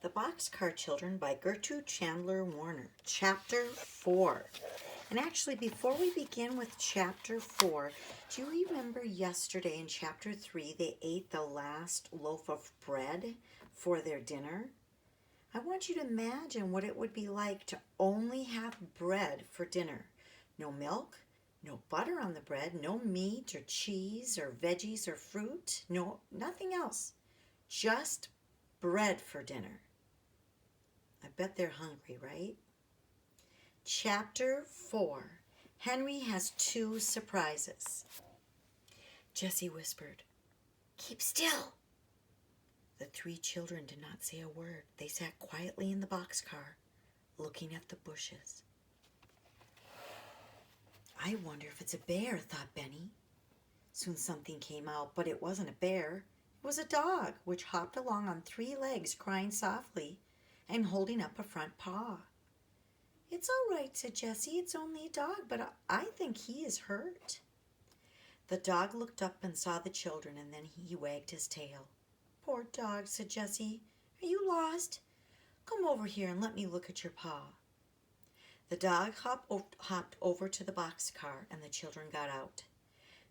The Boxcar Children by Gertrude Chandler Warner, Chapter 4. And actually, before we begin with Chapter 4, do you remember yesterday in Chapter 3 they ate the last loaf of bread for their dinner? I want you to imagine what it would be like to only have bread for dinner. No milk, no butter on the bread, no meat or cheese or veggies or fruit, no, nothing else. Just bread for dinner. I bet they're hungry, right? Chapter 4. Henry has two surprises. Jessie whispered, "Keep still." The three children did not say a word. They sat quietly in the boxcar, looking at the bushes. "I wonder if it's a bear," thought Benny. Soon something came out, but it wasn't a bear. It was a dog, which hopped along on three legs, crying softly and holding up a front paw. "It's all right," said Jessie. "It's only a dog, but I think he is hurt." The dog looked up and saw the children, and then he wagged his tail. "Poor dog," said Jessie. "Are you lost? Come over here and let me look at your paw." The dog hopped over to the boxcar, and the children got out.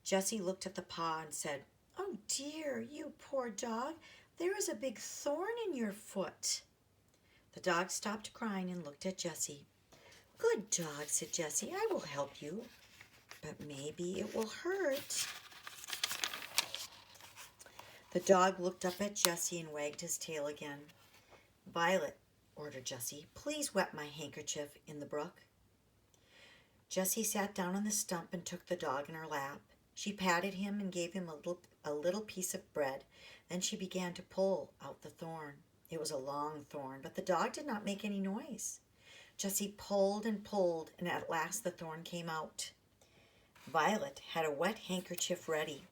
Jessie looked at the paw and said, "Oh dear, you poor dog, there is a big thorn in your foot." The dog stopped crying and looked at Jessie. "Good dog," said Jessie. "I will help you, but maybe it will hurt." The dog looked up at Jessie and wagged his tail again. "Violet," ordered Jessie, "please wet my handkerchief in the brook." Jessie sat down on the stump and took the dog in her lap. She patted him and gave him a little piece of bread. Then she began to pull out the thorn. It was a long thorn, but the dog did not make any noise. Jessie pulled and pulled, and at last the thorn came out. Violet had a wet handkerchief ready.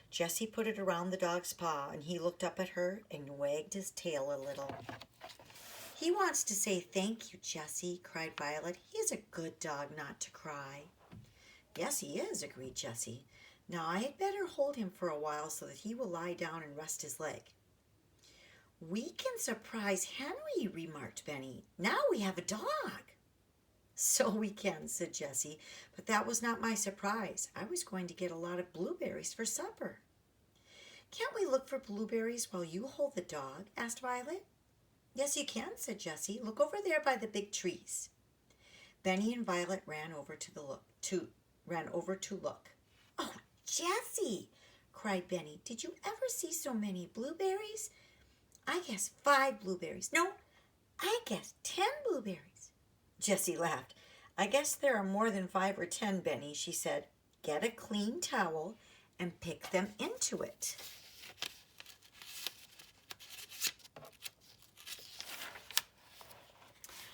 Jessie put it around the dog's paw, and he looked up at her and wagged his tail a little. "He wants to say thank you, Jessie," cried Violet. "He is a good dog not to cry." "Yes, he is," agreed Jessie. "Now I had better hold him for a while so that he will lie down and rest his leg." "We can surprise Henry," remarked Benny. "Now we have a dog." "So we can," said Jessie, "but that was not my surprise. I was going to get a lot of blueberries for supper." "Can't we look for blueberries while you hold the dog?" asked Violet. "Yes, you can," said Jessie. "Look over there by the big trees." Benny and Violet ran over to look. "Oh, Jessie," cried Benny, "did you ever see so many blueberries? I guess 5 blueberries. No, I guess 10 blueberries." Jessie laughed. "I guess there are more than 5 or 10, Benny," she said. "Get a clean towel and pick them into it."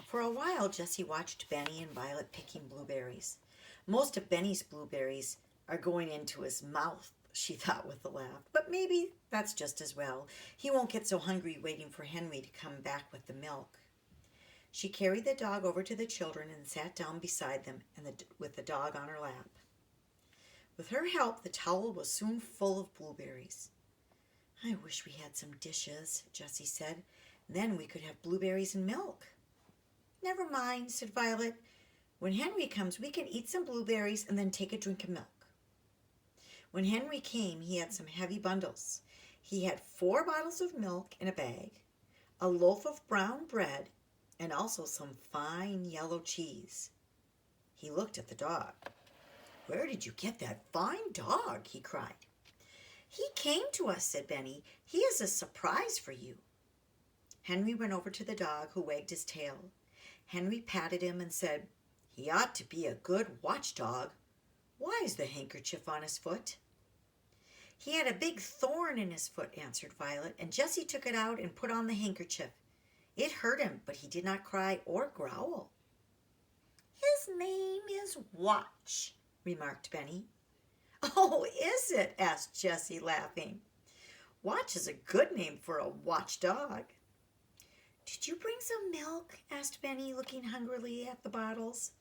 For a while, Jessie watched Benny and Violet picking blueberries. "Most of Benny's blueberries are going into his mouth," she thought with a laugh. "But maybe that's just as well. He won't get so hungry waiting for Henry to come back with the milk." She carried the dog over to the children and sat down beside them with the dog on her lap. With her help, the towel was soon full of blueberries. "I wish we had some dishes," Jessie said. "Then we could have blueberries and milk." "Never mind," said Violet. "When Henry comes, we can eat some blueberries and then take a drink of milk." When Henry came, he had some heavy bundles. He had 4 bottles of milk in a bag, a loaf of brown bread, and also some fine yellow cheese. He looked at the dog. "Where did you get that fine dog?" he cried. "He came to us," said Benny. "He is a surprise for you." Henry went over to the dog, who wagged his tail. Henry patted him and said, "He ought to be a good watchdog. Why is the handkerchief on his foot?" "He had a big thorn in his foot," answered Violet, "and Jessie took it out and put on the handkerchief. It hurt him, but he did not cry or growl." "His name is Watch," remarked Benny. "Oh, is it?" asked Jessie, laughing. "Watch is a good name for a watchdog." "Did you bring some milk?" asked Benny, looking hungrily at the bottles.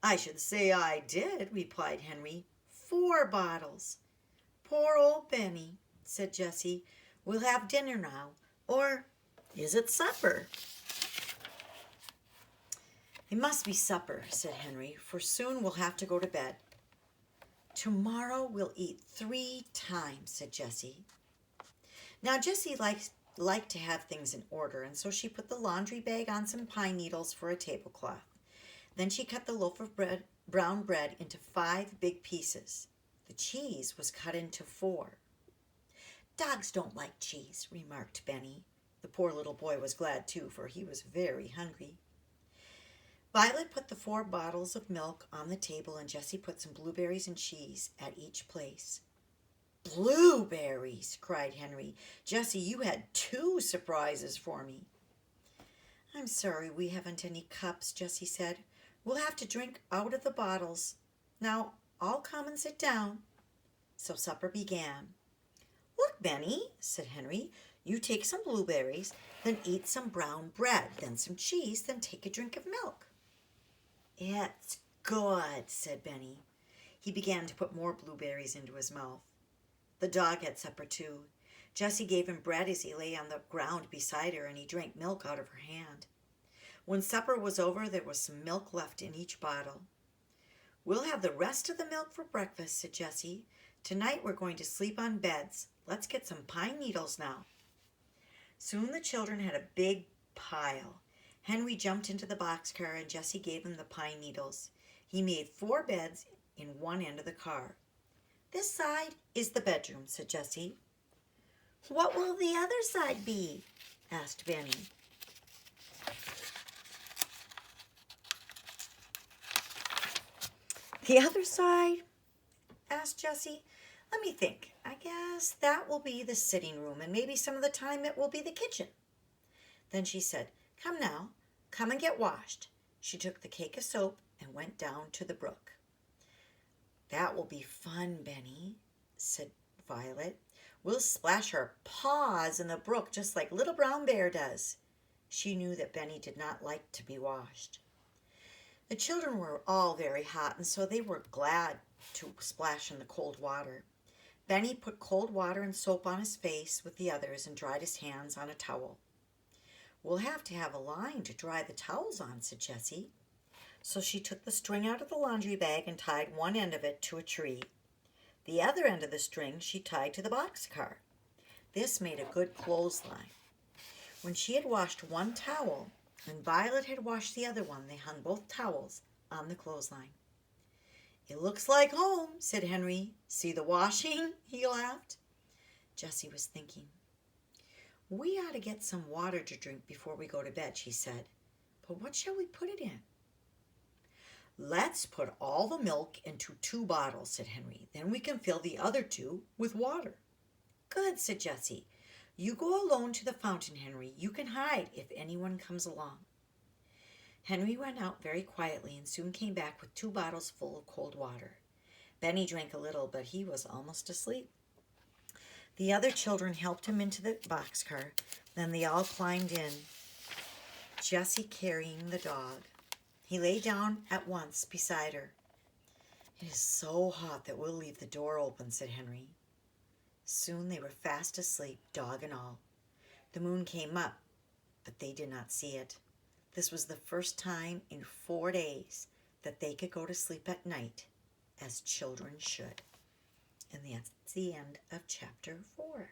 "I should say I did," replied Henry. 4 bottles. "Poor old Benny," said Jessie. "We'll have dinner now, or Is it supper? It must be supper, said Henry, for soon we'll have to go to bed. Tomorrow we'll eat 3 times, said Jessie. Now Jessie liked to have things in order, and so she put the laundry bag on some pine needles for a tablecloth. Then she cut the loaf of brown bread into 5 big pieces. The cheese was cut into 4. Dogs don't like cheese, remarked Benny. The poor little boy was glad too, for he was very hungry. Violet put the 4 bottles of milk on the table, and Jessie put some blueberries and cheese at each place. Blueberries, cried Henry. Jessie, you had 2 surprises for me. I'm sorry we haven't any cups, Jessie said. We'll have to drink out of the bottles. Now, all come and sit down. So supper began. Look, Benny, said Henry, you take some blueberries, then eat some brown bread, then some cheese, then take a drink of milk. It's good, said Benny. He began to put more blueberries into his mouth. The dog had supper too. Jessie gave him bread as he lay on the ground beside her, and he drank milk out of her hand. When supper was over, there was some milk left in each bottle. We'll have the rest of the milk for breakfast, said Jessie. Tonight we're going to sleep on beds. Let's get some pine needles now. Soon the children had a big pile. Henry jumped into the boxcar, and Jessie gave him the pine needles. He made 4 beds in one end of the car. This side is the bedroom, said Jessie. What will the other side be? Asked Benny. The other side? Asked Jessie. Let me think. I guess that will be the sitting room, and maybe some of the time it will be the kitchen. Then she said, Come now, come and get washed. She took the cake of soap and went down to the brook. That will be fun, Benny, said Violet. We'll splash our paws in the brook just like little brown bear does. She knew that Benny did not like to be washed. The children were all very hot, and so they were glad to splash in the cold water. Benny put cold water and soap on his face with the others and dried his hands on a towel. We'll have to have a line to dry the towels on, said Jessie. So she took the string out of the laundry bag and tied one end of it to a tree. The other end of the string she tied to the boxcar. This made a good clothesline. When she had washed one towel and Violet had washed the other one, they hung both towels on the clothesline. It looks like home, said Henry. See the washing? He laughed. Jessie was thinking. We ought to get some water to drink before we go to bed, she said. But what shall we put it in? Let's put all the milk into 2 bottles, said Henry. Then we can fill the other 2 with water. Good, said Jessie. You go alone to the fountain, Henry. You can hide if anyone comes along. Henry went out very quietly and soon came back with 2 bottles full of cold water. Benny drank a little, but he was almost asleep. The other children helped him into the boxcar. Then they all climbed in, Jessie carrying the dog. He lay down at once beside her. It is so hot that we'll leave the door open, said Henry. Soon they were fast asleep, dog and all. The moon came up, but they did not see it. This was the first time in 4 days that they could go to sleep at night, as children should. And that's the end of chapter 4.